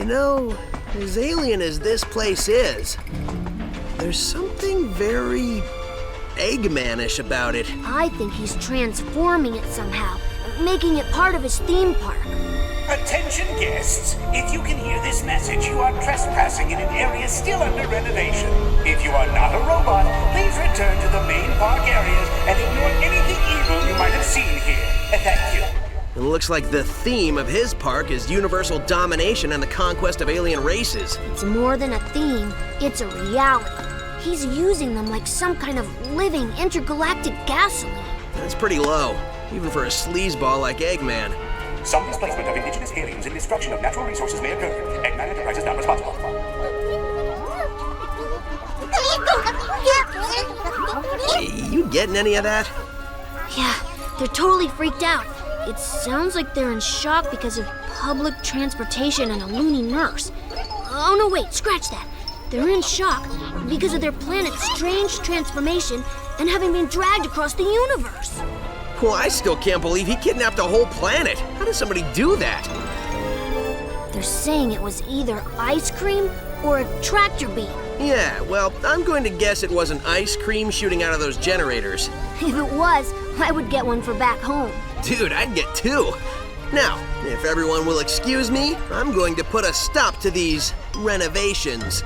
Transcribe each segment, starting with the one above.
know, as alien as this place is, there's something very Eggman-ish about it. I think he's transforming it somehow, making it part of his theme park. Attention guests, if you can hear this message, you are trespassing in an area still under renovation. If you are not a robot, please return to the main park areas and ignore anything evil you might have seen here. Thank you. It looks like the theme of his park is universal domination and the conquest of alien races. It's more than a theme, it's a reality. He's using them like some kind of living intergalactic gasoline. That's pretty low, even for a sleazeball like Eggman. Some displacement of indigenous aliens and destruction of natural resources may occur. Eggman Enterprises not responsible. You getting any of that? Yeah, they're totally freaked out. It sounds like they're in shock because of public transportation and a loony nurse. Oh no, wait, scratch that. They're in shock because of their planet's strange transformation and having been dragged across the universe. Well, I still can't believe he kidnapped a whole planet. How does somebody do that? They're saying it was either ice cream or a tractor beam. Yeah, well, I'm going to guess it was an ice cream shooting out of those generators. If it was, I would get one for back home. Dude, I'd get two. Now, if everyone will excuse me, I'm going to put a stop to these renovations.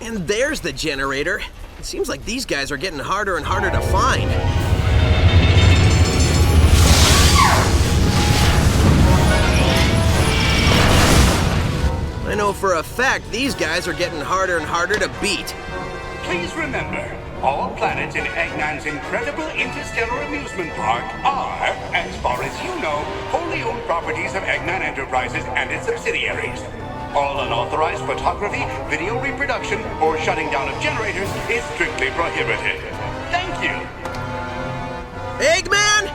And there's the generator. It seems like these guys are getting harder and harder to find. I know for a fact these guys are getting harder and harder to beat. Please remember, all planets in Eggman's incredible interstellar amusement park are, as far as you know, wholly owned properties of Eggman Enterprises and its subsidiaries. All unauthorized photography, video reproduction, or shutting down of generators is strictly prohibited. Thank you. Eggman,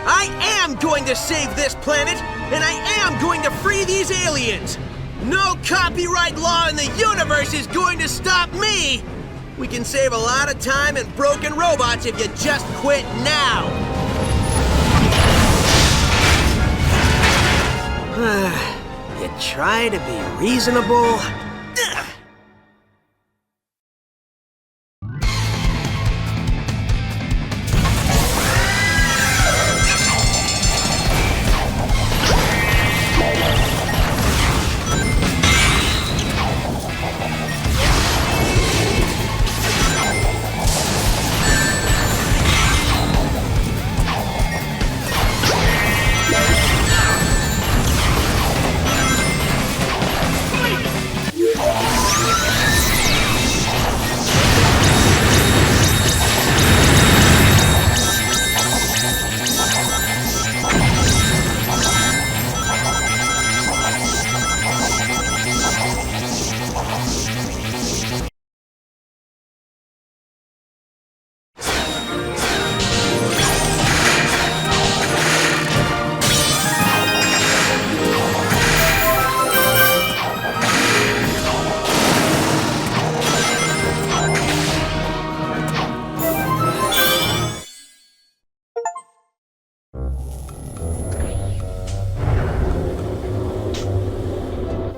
I am going to save this planet, and I am going to free these aliens. No copyright law in the universe is going to stop me. We can save a lot of time and broken robots if you just quit now. You try to be reasonable.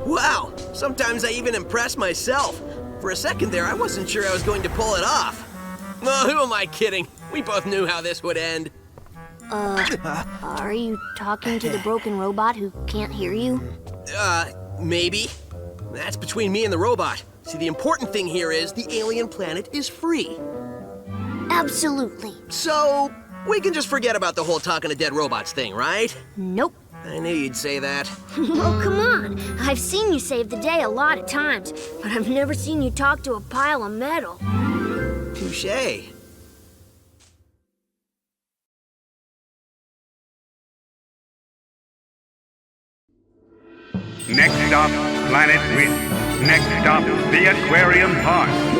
Wow, sometimes I even impress myself. For a second there, I wasn't sure I was going to pull it off. Oh, who am I kidding? We both knew how this would end. Are you talking to the broken robot who can't hear you? Maybe. That's between me and the robot. See, the important thing here is the alien planet is free. Absolutely. So, we can just forget about the whole talking to dead robots thing, right? Nope. I knew you'd say that. Oh, come on. I've seen you save the day a lot of times, but I've never seen you talk to a pile of metal. Touché. Next stop, Planet WISP. Next stop, the Aquarium Park.